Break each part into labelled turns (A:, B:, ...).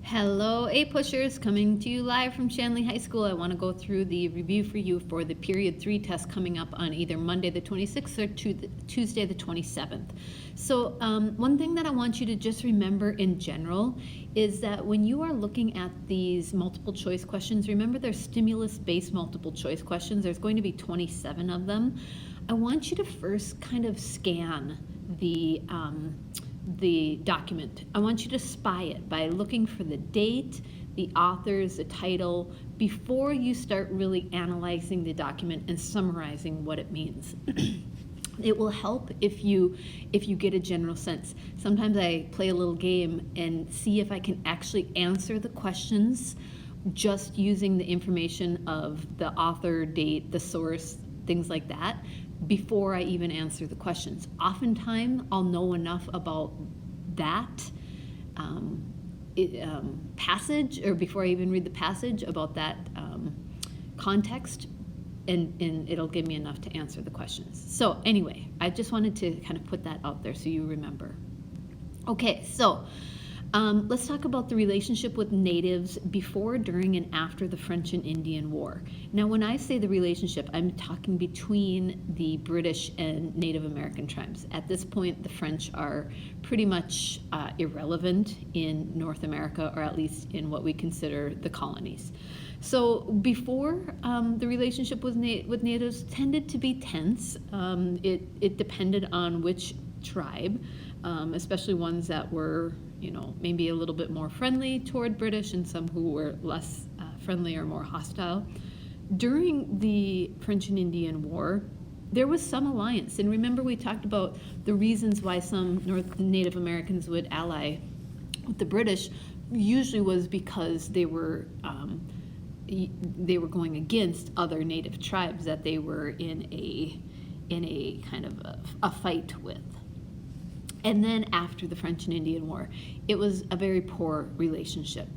A: Hello, A Pushers, coming to you live from Shanley High School. I want to go through the review for you for the Period 3 test coming up on either Monday the 26th or Tuesday the 27th. So one thing that I want you to just remember in general is that when you are looking at these multiple choice questions, remember they're stimulus-based multiple choice questions. There's going to be 27 of them. I want you to first kind of scan the document. I want you to spy it by looking for the date, the authors, the title, before you start really analyzing the document and summarizing what it means. It will help if you get a general sense. Sometimes I play a little game and see if I can actually answer the questions just using the information of the author, date, the source, things like that, before I even answer the questions. Oftentimes, I'll know enough about that passage, or before I even read the passage, about that context, and it'll give me enough to answer the questions. So anyway, I just wanted to kind of put that out there so you remember. Okay, so let's talk about the relationship with natives before, during, and after the French and Indian War. Now, when I say the relationship, I'm talking between the British and Native American tribes. At this point, the French are pretty much irrelevant in North America, or at least in what we consider the colonies. So before, the relationship with natives tended to be tense. It depended on which tribe, especially ones that were, maybe a little bit more friendly toward British, and some who were less friendly or more hostile. During the French and Indian War, there was some alliance. And remember, we talked about the reasons why some Native Americans would ally with the British. Usually was because they were going against other Native tribes that they were in a kind of a fight with. And then after the French and Indian War, it was a very poor relationship.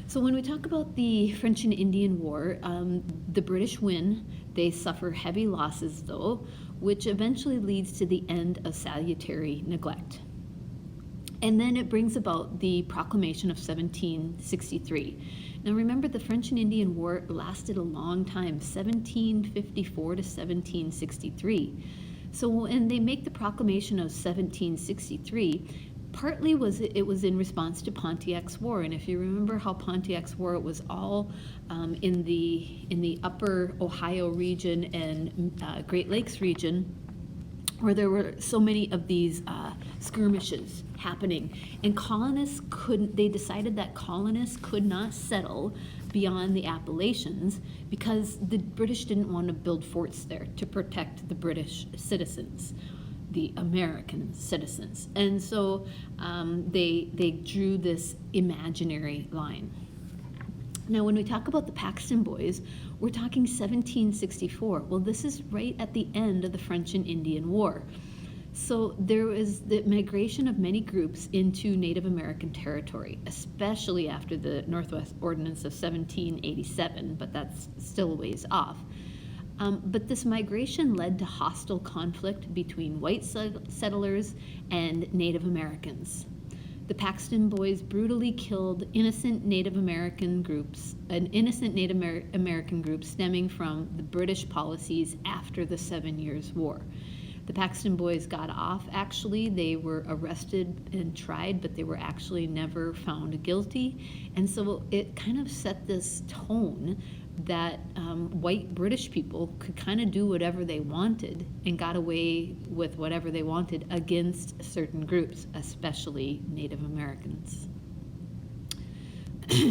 A: So when we talk about the French and Indian War, the British win. They suffer heavy losses, though, which eventually leads to the end of salutary neglect. And then it brings about the Proclamation of 1763. Now remember, the French and Indian War lasted a long time, 1754 to 1763. So when they make the Proclamation of 1763, partly it was in response to Pontiac's War. And if you remember how Pontiac's War, it was all in the upper Ohio region and Great Lakes region, where there were so many of these skirmishes happening. And they decided that colonists could not settle beyond the Appalachians because the British didn't want to build forts there to protect the British citizens, the American citizens. And so they drew this imaginary line. Now, when we talk about the Paxton Boys, we're talking 1764. Well, this is right at the end of the French and Indian War. So there was the migration of many groups into Native American territory, especially after the Northwest Ordinance of 1787, but that's still a ways off. But this migration led to hostile conflict between white settlers and Native Americans. The Paxton Boys brutally killed innocent Native American groups stemming from the British policies after the 7 Years' War. The Paxton Boys got off, actually. They were arrested and tried, but they were actually never found guilty. And so it kind of set this tone that white British people could kind of do whatever they wanted and got away with whatever they wanted against certain groups, especially Native Americans.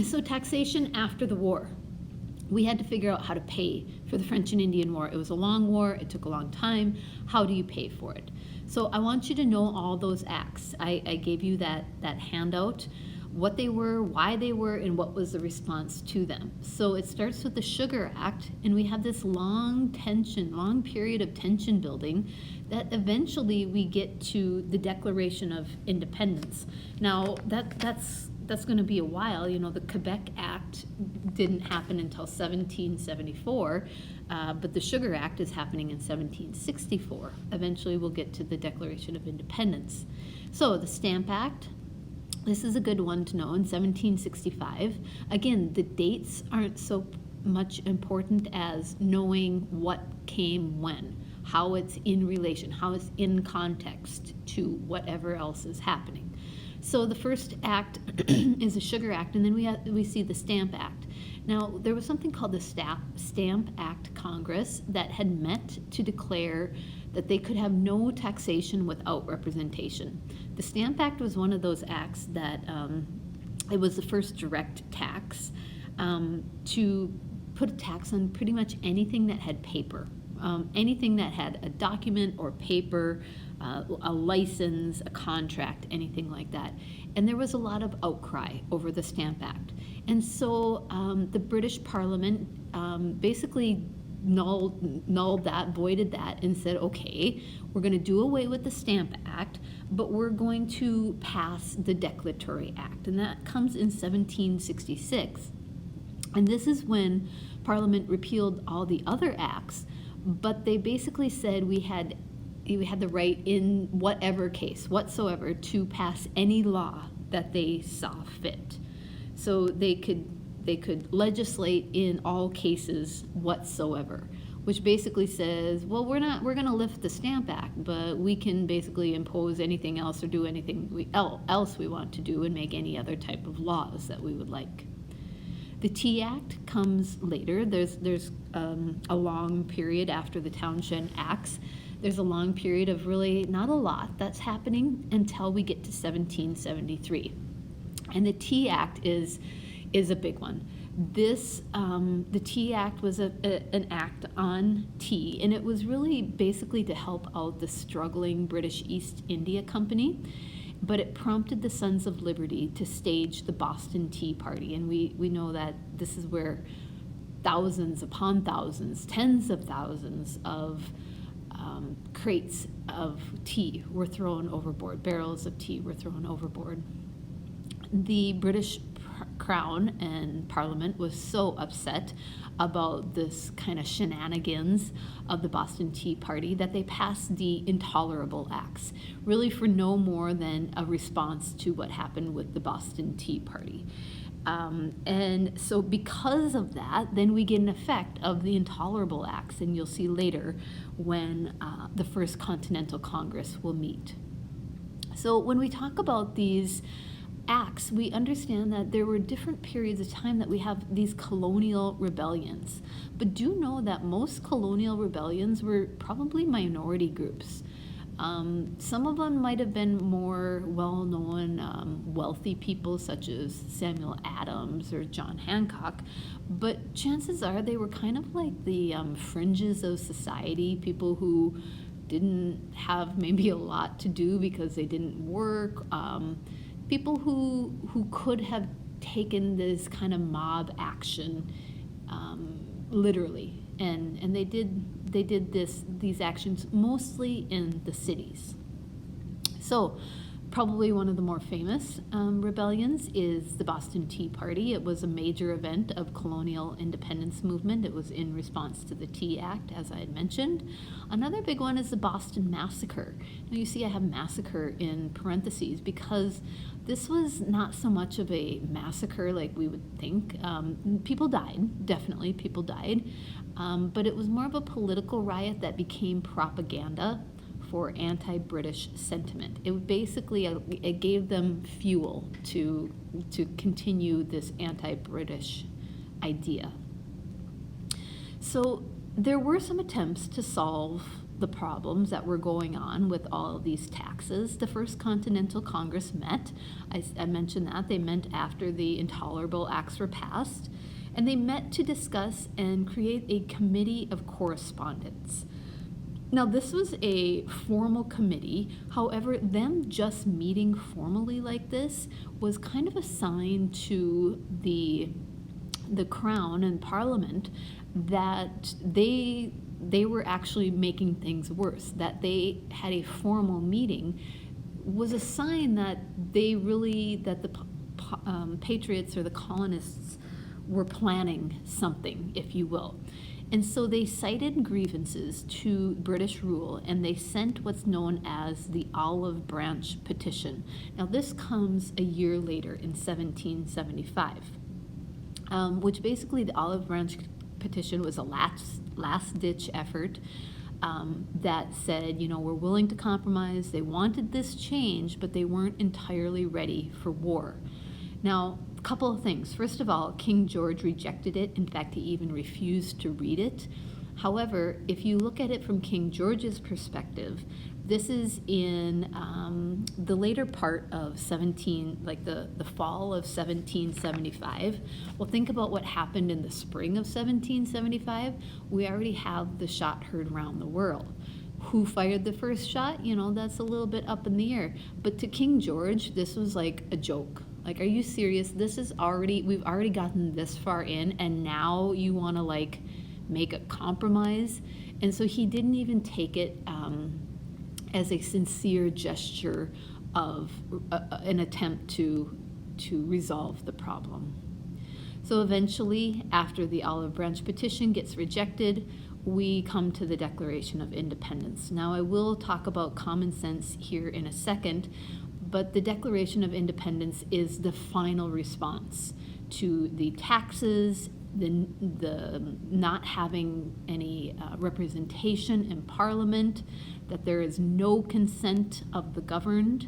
A: So taxation after the war. We had to figure out how to pay for the French and Indian War. It was a long war. It took a long time. How do you pay for it? So I want you to know all those acts. I gave you that handout, what they were, why they were, and what was the response to them. So it starts with the Sugar Act, and we have this long period of tension building that eventually we get to the Declaration of Independence. Now, that's going to be a while. The Quebec Act didn't happen until 1774, but the Sugar Act is happening in 1764. Eventually we'll get to the Declaration of Independence. So the Stamp Act, This is a good one to know. In 1765, again, the dates aren't so much important as knowing what came when, how it's in relation, how it's in context to whatever else is happening. So the first act is a Sugar Act, and then we see the Stamp Act. Now, there was something called the Stamp Act Congress that had met to declare that they could have no taxation without representation. The Stamp Act was one of those acts that it was the first direct tax to put a tax on pretty much anything that had paper, anything that had a document or paper, a license, a contract, anything like that. And there was a lot of outcry over the Stamp Act. And so the British Parliament basically nulled that, voided that, and said, okay, we're going to do away with the Stamp Act, but we're going to pass the Declaratory Act. And that comes in 1766. And this is when Parliament repealed all the other acts, but they basically said we had the right in whatever case whatsoever to pass any law that they saw fit. So they could legislate in all cases whatsoever, which basically says, well, we're going to lift the Stamp Act, but we can basically impose anything else or do anything else we want to do and make any other type of laws that we would like. The Tea Act comes later. There's a long period after the Townshend Acts. There's a long period of really not a lot that's happening until we get to 1773. And the Tea Act is a big one. The Tea Act was an act on tea, and it was really basically to help out the struggling British East India Company, but it prompted the Sons of Liberty to stage the Boston Tea Party, and we know that this is where thousands upon thousands, tens of thousands of crates of tea were thrown overboard, barrels of tea were thrown overboard. The British Crown and Parliament was so upset about this kind of shenanigans of the Boston Tea Party that they passed the Intolerable Acts, really for no more than a response to what happened with the Boston Tea Party. And so because of that, then we get an effect of the Intolerable Acts, and you'll see later when the First Continental Congress will meet. So when we talk about these acts, we understand that there were different periods of time that we have these colonial rebellions. But do know that most colonial rebellions were probably minority groups. Some of them might have been more well-known wealthy people such as Samuel Adams or John Hancock, but chances are they were kind of like the fringes of society, people who didn't have maybe a lot to do because they didn't work, people who could have taken this kind of mob action literally, and they did these actions mostly in the cities. So probably one of the more famous rebellions is the Boston Tea Party. It was a major event of colonial independence movement. It was in response to the Tea Act, as I had mentioned. Another big one is the Boston Massacre. Now you see I have massacre in parentheses because this was not so much of a massacre like we would think. People died, definitely people died, but it was more of a political riot that became propaganda for anti-British sentiment. It basically it gave them fuel to continue this anti-British idea. So there were some attempts to solve the problems that were going on with all of these taxes. The First Continental Congress met. I mentioned that. They met after the Intolerable Acts were passed, and they met to discuss and create a committee of correspondence. Now, this was a formal committee. However, them just meeting formally like this was kind of a sign to the Crown and Parliament that they were actually making things worse. That they had a formal meeting was a sign that the Patriots or the colonists were planning something, if you will. And so they cited grievances to British rule, and they sent what's known as the Olive Branch Petition. Now, this comes a year later in 1775, which basically the Olive Branch Petition was a last-ditch effort that said, we're willing to compromise. They wanted this change, but they weren't entirely ready for war. Now, a couple of things. First of all, King George rejected it. In fact, he even refused to read it. However, if you look at it from King George's perspective, this is in the later part of the fall of 1775. Well, think about what happened in the spring of 1775. We already have the shot heard around the world. Who fired the first shot? That's a little bit up in the air. But to King George, this was like a joke. Like, are you serious? We've already gotten this far in, and now you want to make a compromise? And so he didn't even take it as a sincere gesture of an attempt to resolve the problem. So eventually, after the Olive Branch Petition gets rejected, we come to the Declaration of Independence. Now, I will talk about common sense here in a second, but the Declaration of Independence is the final response to the taxes, the not having any representation in Parliament, that there is no consent of the governed,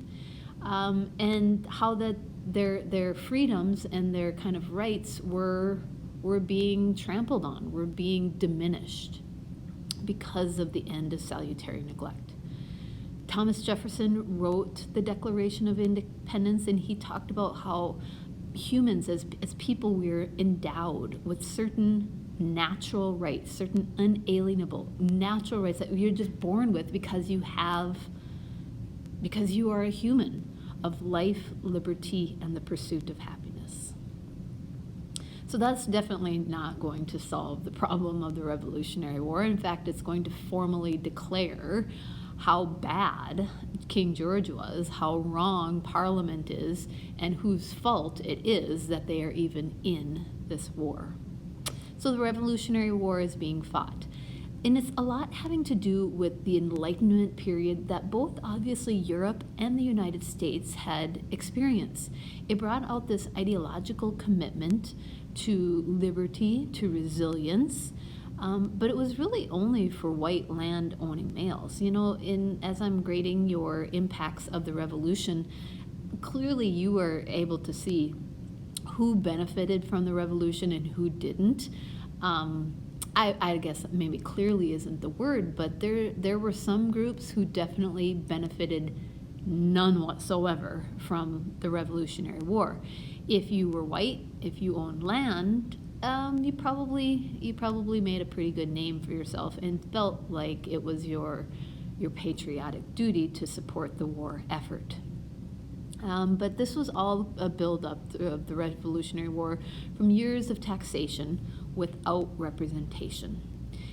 A: and how that their freedoms and their kind of rights were being trampled on, were being diminished because of the end of salutary neglect. Thomas Jefferson wrote the Declaration of Independence, and he talked about how humans as people, we're endowed with certain natural rights, certain unalienable natural rights that you're just born with because you are a human, of life, liberty, and the pursuit of happiness. So that's definitely not going to solve the problem of the Revolutionary War. In fact, it's going to formally declare how bad King George was, how wrong Parliament is, and whose fault it is that they are even in this war. So the Revolutionary War is being fought. And it's a lot having to do with the Enlightenment period that both obviously Europe and the United States had experienced. It brought out this ideological commitment to liberty, to resilience, but it was really only for white land-owning males. As I'm grading your impacts of the revolution, clearly you were able to see who benefited from the revolution and who didn't. I guess maybe clearly isn't the word, but there were some groups who definitely benefited none whatsoever from the Revolutionary War. If you were white, if you owned land, you probably made a pretty good name for yourself and felt like it was your patriotic duty to support the war effort. But this was all a build-up of the Revolutionary War from years of taxation without representation.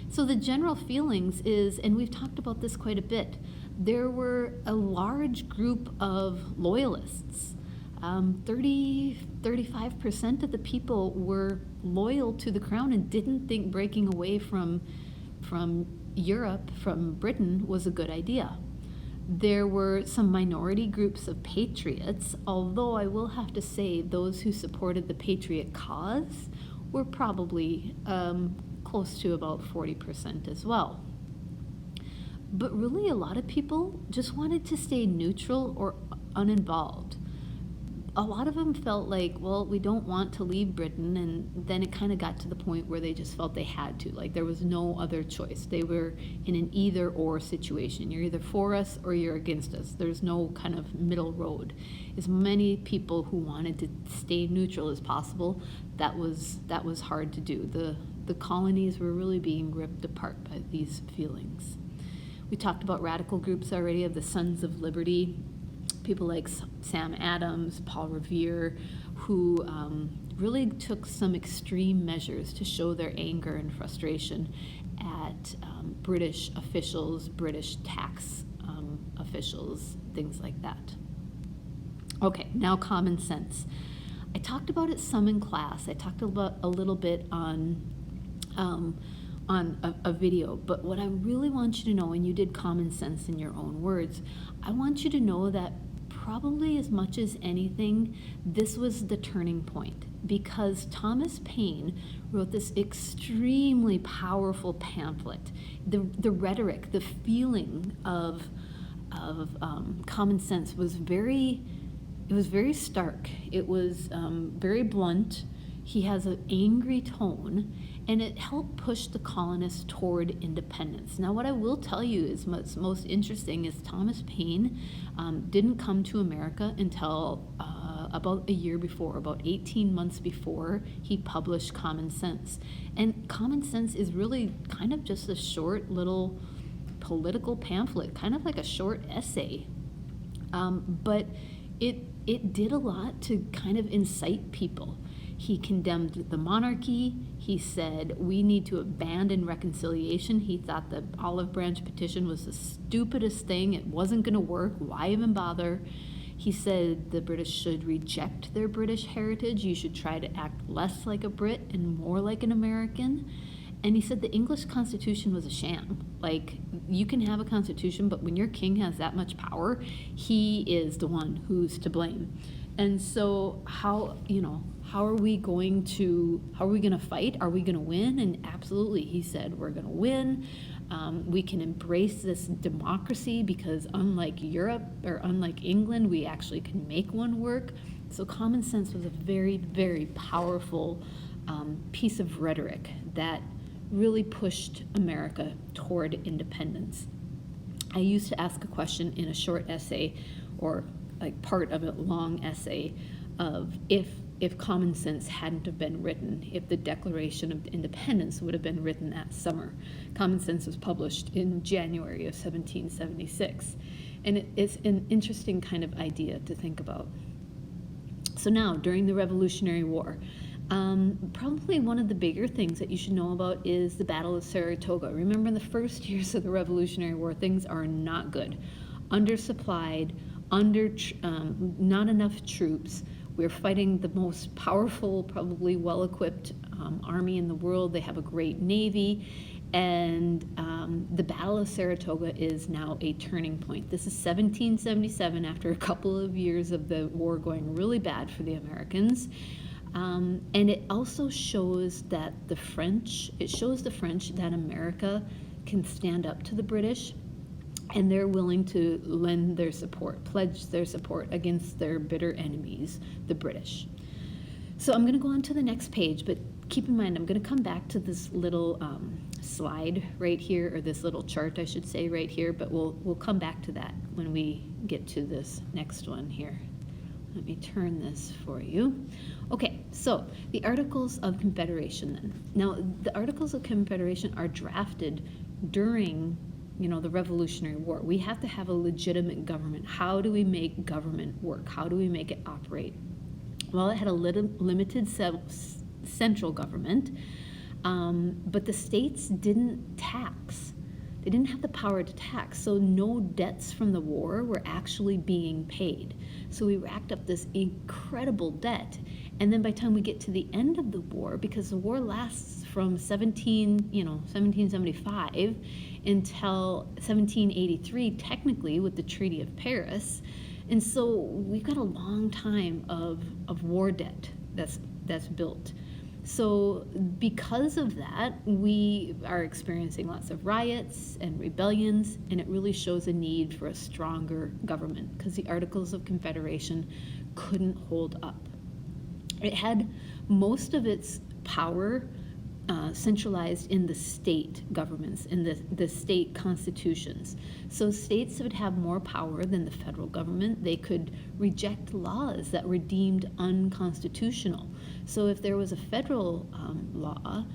A: So the general feelings is, and we've talked about this quite a bit, there were a large group of loyalists. 35% of the people were loyal to the crown and didn't think breaking away from Europe, from Britain, was a good idea. There were some minority groups of patriots, although I will have to say those who supported the patriot cause were probably close to about 40% as well. But really a lot of people just wanted to stay neutral or uninvolved. A lot of them felt like, well, we don't want to leave Britain, and then it kind of got to the point where they just felt they had to. Like there was no other choice. They were in an either-or situation. You're either for us or you're against us. There's no kind of middle road. As many people who wanted to stay neutral as possible, that was hard to do. The colonies were really being ripped apart by these feelings. We talked about radical groups already, of the Sons of Liberty, people like Sam Adams, Paul Revere, who really took some extreme measures to show their anger and frustration at British officials, British tax officials, things like that. Okay, now common sense. I talked about it some in class. I talked about a little bit on on a video. But what I really want you to know, and you did Common Sense in your own words, I want you to know that probably as much as anything, this was the turning point, because Thomas Paine wrote this extremely powerful pamphlet. The rhetoric, the feeling of Common Sense was very stark. It was very blunt. He has an angry tone, and it helped push the colonists toward independence. Now, what I will tell you is what's most interesting is Thomas Paine didn't come to America until about a year before, about 18 months before he published Common Sense. And Common Sense is really kind of just a short little political pamphlet, kind of like a short essay. But it did a lot to kind of incite people. He condemned the monarchy. He said we need to abandon reconciliation. He thought the Olive Branch petition was the stupidest thing. It wasn't going to work. Why even bother? He said the British should reject their British heritage. You should try to act less like a Brit and more like an American. And he said the English Constitution was a sham. Like, you can have a constitution, but when your king has that much power, he is the one who's to blame. And so how are we going to fight? Are we going to win? And absolutely, he said, we're going to win. We can embrace this democracy because unlike Europe or unlike England, we actually can make one work. So Common Sense was a very, very powerful piece of rhetoric that really pushed America toward independence. I used to ask a question in a short essay, or like part of a long essay, of if Common Sense hadn't have been written, if the Declaration of Independence would have been written that summer. Common Sense was published in January of 1776. And it's an interesting kind of idea to think about. So now, during the Revolutionary War, probably one of the bigger things that you should know about is the Battle of Saratoga. Remember, in the first years of the Revolutionary War, things are not good. Undersupplied, not enough troops. We're fighting the most powerful, probably well-equipped army in the world. They have a great navy. And the Battle of Saratoga is now a turning point. This is 1777, after a couple of years of the war going really bad for the Americans. And it also shows that the French that America can stand up to the British, and they're willing to lend their support, pledge their support against their bitter enemies, the British. So I'm going to go on to the next page, but keep in mind, I'm going to come back to this little slide right here, or this little chart, I should say, right here, but we'll come back to that when we get to this next one here. Let me turn this for you. Okay, so the Articles of Confederation then. Now, the Articles of Confederation are drafted during, the Revolutionary War. We have to have a legitimate government. How do we make government work? How do we make it operate? Well, it had a limited central government, but the states didn't tax. They didn't have the power to tax, so no debts from the war were actually being paid. So we racked up this incredible debt, and then by the time we get to the end of the war, because the war lasts from 1775 until 1783, technically, with the Treaty of Paris, and so we've got a long time of war debt that's built. So because of that, we are experiencing lots of riots and rebellions, and it really shows a need for a stronger government because the Articles of Confederation couldn't hold up. It had most of its power centralized in the state governments, in the state constitutions. So states would have more power than the federal government. They could reject laws that were deemed unconstitutional. So if there was a federal law,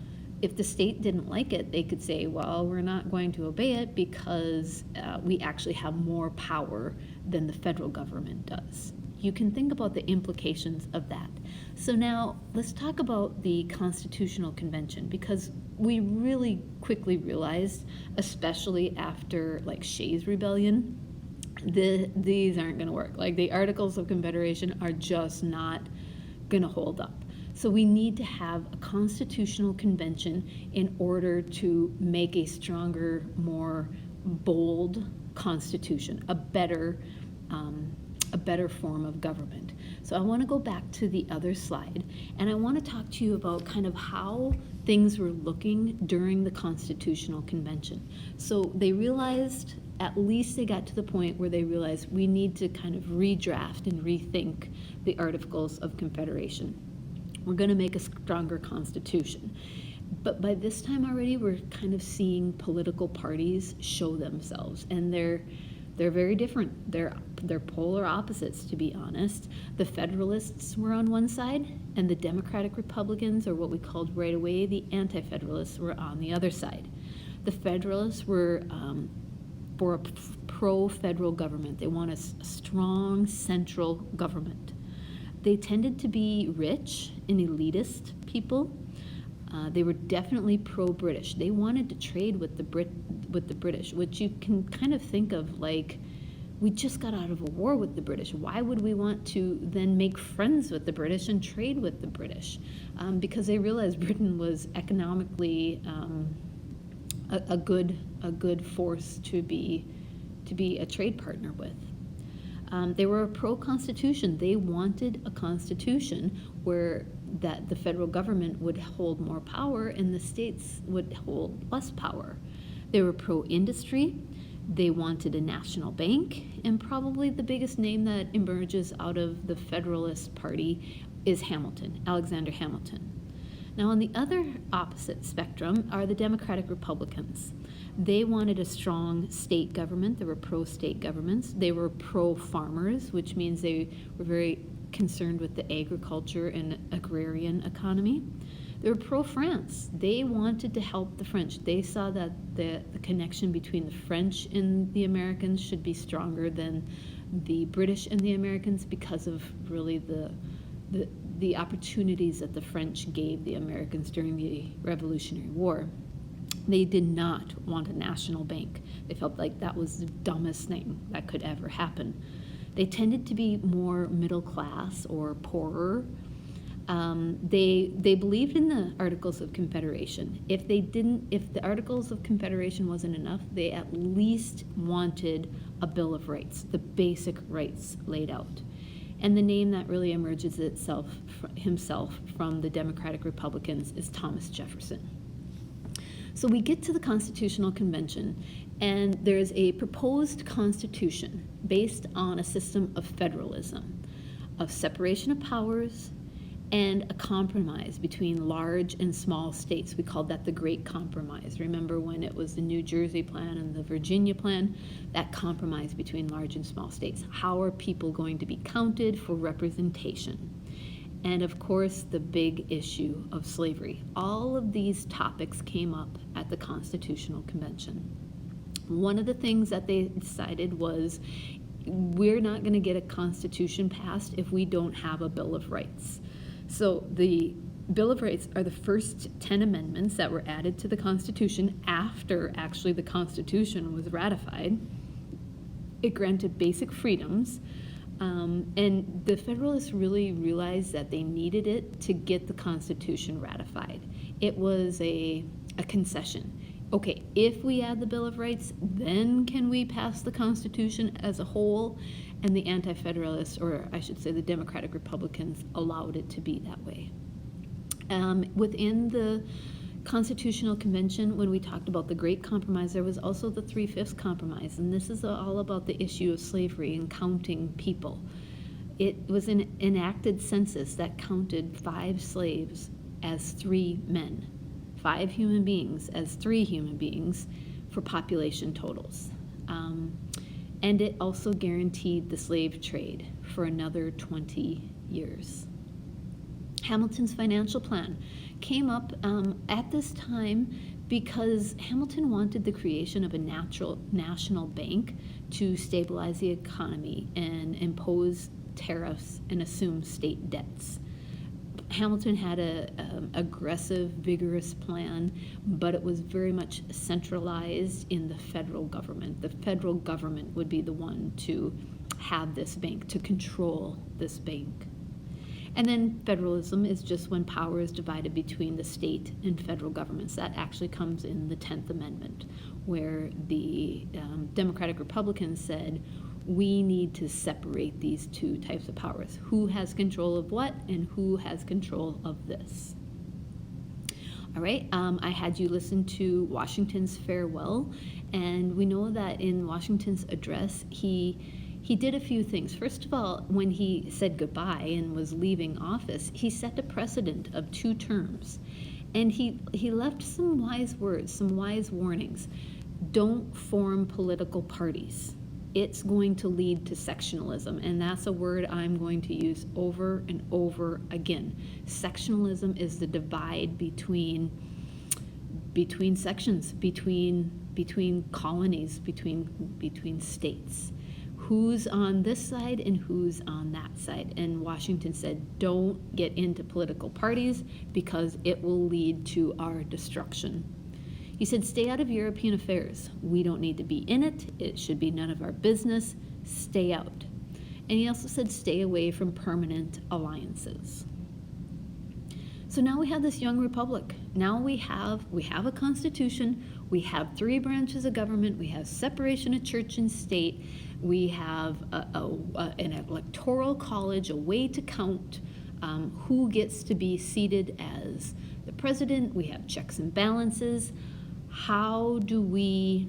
A: if the state didn't like it, they could say, well, we're not going to obey it because we actually have more power than the federal government does. You can think about the implications of that. So now let's talk about the Constitutional Convention, because we really quickly realized, especially after like Shays' Rebellion, these aren't going to work. Like the Articles of Confederation are just not going to hold up. So we need to have a constitutional convention in order to make a stronger, more bold constitution, a better form of government. So I want to go back to the other slide, and I want to talk to you about kind of how things were looking during the Constitutional Convention. So they realized, at least they got to the point where they realized we need to kind of redraft and rethink the Articles of Confederation. We're going to make a stronger constitution. But by this time already, we're kind of seeing political parties show themselves, and they're very different. They're polar opposites, to be honest. The Federalists were on one side, and the Democratic Republicans, or what we called right away the Anti-Federalists, were on the other side. The Federalists were for a pro-federal government. They want a strong central government. They tended to be rich and elitist people. They were definitely pro-British. They wanted to trade with the British, which you can kind of think of like, we just got out of a war with the British. Why would we want to then make friends with the British and trade with the British? Because they realized Britain was economically a good force to be a trade partner with. They were a pro-constitution. They wanted a constitution where that the federal government would hold more power and the states would hold less power. They were pro-industry. They wanted a national bank, and probably the biggest name that emerges out of the Federalist Party is Hamilton, Alexander Hamilton. Now, on the other opposite spectrum are the Democratic Republicans. They wanted a strong state government. They were pro-state governments. They were pro-farmers, which means they were very concerned with the agriculture and agrarian economy. They were pro-France. They wanted to help the French. They saw that the connection between the French and the Americans should be stronger than the British and the Americans because of really the opportunities that the French gave the Americans during the Revolutionary War. They did not want a national bank. They felt like that was the dumbest thing that could ever happen. They tended to be more middle class or poorer. They believed in the Articles of Confederation. If the Articles of Confederation wasn't enough, they at least wanted a Bill of Rights, the basic rights laid out. And the name that really emerges himself from the Democratic Republicans is Thomas Jefferson. So we get to the Constitutional Convention, and there's a proposed constitution based on a system of federalism, of separation of powers, and a compromise between large and small states. We called that the Great Compromise. Remember when it was the New Jersey Plan and the Virginia Plan? That compromise between large and small states. How are people going to be counted for representation? And of course, the big issue of slavery. All of these topics came up at the Constitutional Convention. One of the things that they decided was, we're not going to get a constitution passed if we don't have a Bill of Rights. So the Bill of Rights are the first 10 amendments that were added to the Constitution after actually the Constitution was ratified. It granted basic freedoms. And the Federalists really realized that they needed it to get the Constitution ratified. It was a concession. Okay, if we add the Bill of Rights, then can we pass the Constitution as a whole? And the Anti-Federalists, or I should say the Democratic Republicans, allowed it to be that way. Within the Constitutional Convention, when we talked about the Great Compromise, there was also the 3/5 Compromise, and this is all about the issue of slavery and counting people. It was an enacted census that counted 5 slaves as 3 men, 5 human beings as 3 human beings for population totals. And it also guaranteed the slave trade for another 20 years. Hamilton's financial plan came up at this time because Hamilton wanted the creation of a national bank to stabilize the economy and impose tariffs and assume state debts. Hamilton had an aggressive, vigorous plan, but it was very much centralized in the federal government. The federal government would be the one to have this bank, to control this bank. And then federalism is just when power is divided between the state and federal governments. That actually comes in the 10th Amendment, where the Democratic Republicans said, we need to separate these two types of powers. Who has control of what and who has control of this? All right, I had you listen to Washington's farewell, and we know that in Washington's address, he did a few things. First of all, when he said goodbye and was leaving office, he set a precedent of 2 terms. And he left some wise words, some wise warnings. Don't form political parties. It's going to lead to sectionalism, and that's a word I'm going to use over and over again. Sectionalism is the divide between sections, between colonies, between states. Who's on this side and who's on that side? And Washington said, don't get into political parties because it will lead to our destruction. He said, stay out of European affairs. We don't need to be in it. It should be none of our business. Stay out. And he also said, stay away from permanent alliances. So now we have this young republic. Now we have a constitution. We have 3 branches of government. We have separation of church and state. We have an electoral college, a way to count who gets to be seated as the president. We have checks and balances. How do we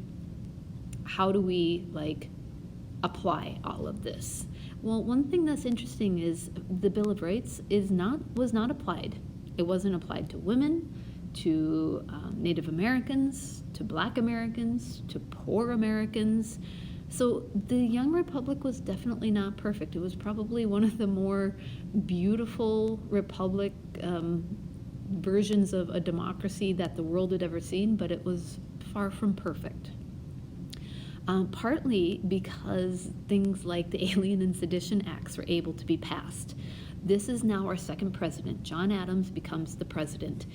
A: apply all of this? Well, one thing that's interesting is the Bill of Rights was not applied. It wasn't applied to women, to Native Americans, to Black Americans, to poor Americans. So the young republic was definitely not perfect. It was probably one of the more beautiful republic versions of a democracy that the world had ever seen, but it was far from perfect. Partly because things like the Alien and Sedition Acts were able to be passed. This is now our 2nd president. John Adams becomes the president.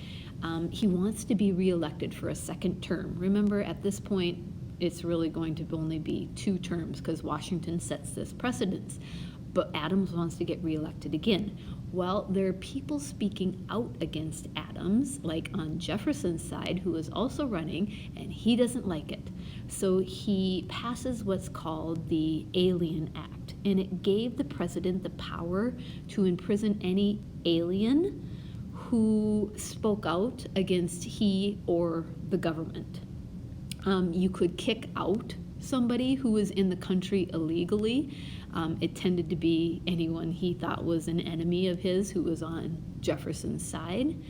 A: He wants to be reelected for a 2nd term. Remember, at this point, it's really going to only be 2 terms because Washington sets this precedence. But Adams wants to get reelected again. Well, there are people speaking out against Adams, like on Jefferson's side, who is also running, and he doesn't like it. So he passes what's called the Alien Act, and it gave the president the power to imprison any alien who spoke out against he or the government. You could kick out somebody who was in the country illegally. It tended to be anyone he thought was an enemy of his who was on Jefferson's side.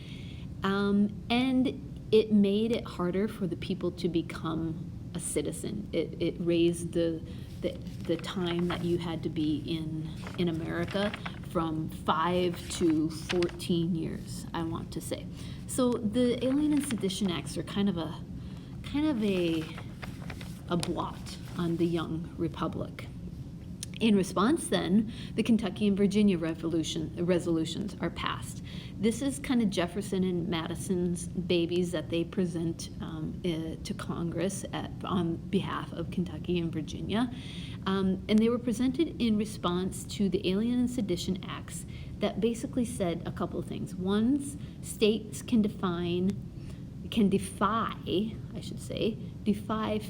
A: And it made it harder for the people to become a citizen. It raised the time that you had to be in America from 5 to 14 years, I want to say. So the Alien and Sedition Acts are kind of a blot on the young republic. In response, then, the Kentucky and Virginia resolutions are passed. This is kind of Jefferson and Madison's babies that they present to Congress on behalf of Kentucky and Virginia. And they were presented in response to the Alien and Sedition Acts that basically said a couple of things. One, states can defy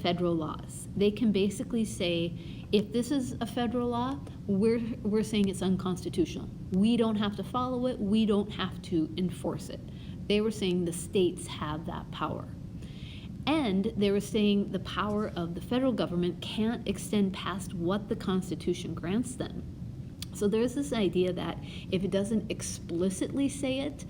A: federal laws. They can basically say, if this is a federal law, we're saying it's unconstitutional. We don't have to follow it. We don't have to enforce it. They were saying the states have that power. And they were saying the power of the federal government can't extend past what the Constitution grants them. So there's this idea that if it doesn't explicitly say it,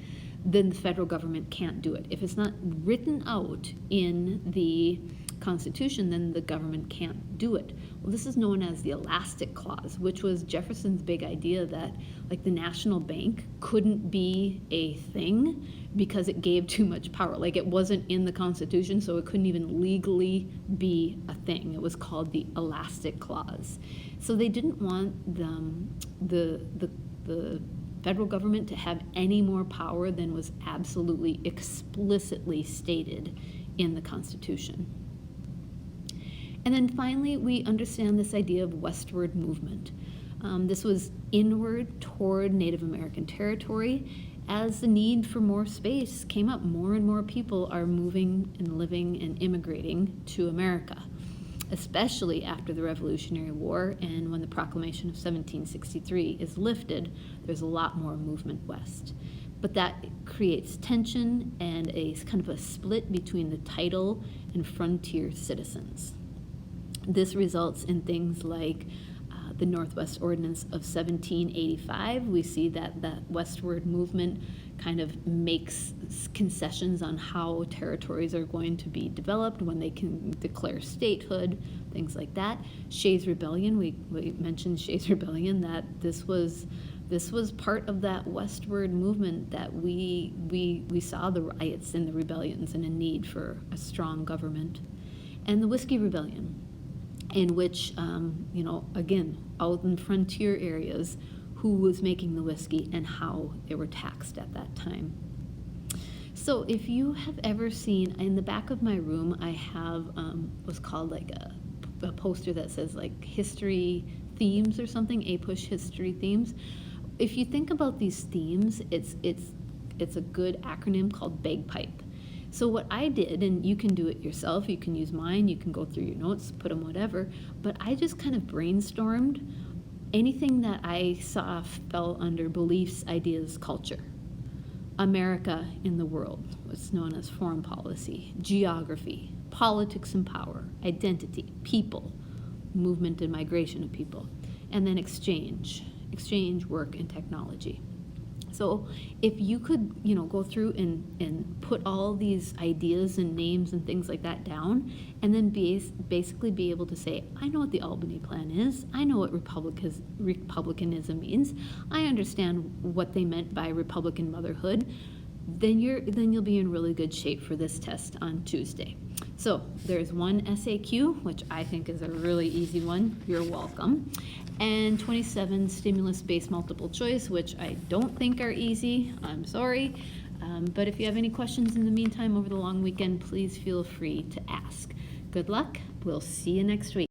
A: then the federal government can't do it. If it's not written out in the Constitution, then the government can't do it. Well, this is known as the Elastic Clause, which was Jefferson's big idea that, like, the national bank couldn't be a thing because it gave too much power. Like, it wasn't in the Constitution, so it couldn't even legally be a thing. It was called the Elastic Clause. So they didn't want the federal government to have any more power than was absolutely explicitly stated in the Constitution. And then finally, we understand this idea of westward movement. This was inward toward Native American territory. As the need for more space came up, more and more people are moving and living and immigrating to America, especially after the Revolutionary War, and when the Proclamation of 1763 is lifted, there's a lot more movement west. But that creates tension and a kind of a split between the title and frontier citizens. This results in things like the Northwest Ordinance of 1785. We see that the westward movement kind of makes concessions on how territories are going to be developed, when they can declare statehood, things like that. Shays' Rebellion, we mentioned Shays' Rebellion, that this was part of that westward movement, that we saw the riots and the rebellions and a need for a strong government. And the Whiskey Rebellion, in which, again, out in frontier areas, who was making the whiskey and how they were taxed at that time. So if you have ever seen, in the back of my room, I have what's called like a poster that says like history themes or something, APUSH history themes. If you think about these themes, it's a good acronym called BAGPIPE. So what I did, and you can do it yourself, you can use mine, you can go through your notes, put them whatever, but I just kind of brainstormed anything that I saw fell under beliefs, ideas, culture. America in the world, what's known as foreign policy, geography, politics and power, identity, people, movement and migration of people, and then exchange, work, and technology. So if you could, go through and put all these ideas and names and things like that down, and then basically be able to say, I know what the Albany Plan is, I know what republicanism means, I understand what they meant by Republican motherhood, then you'll be in really good shape for this test on Tuesday. So there's one SAQ, which I think is a really easy one, you're welcome, and 27 stimulus-based multiple choice, which I don't think are easy, I'm sorry, but if you have any questions in the meantime over the long weekend, please feel free to ask. Good luck, we'll see you next week.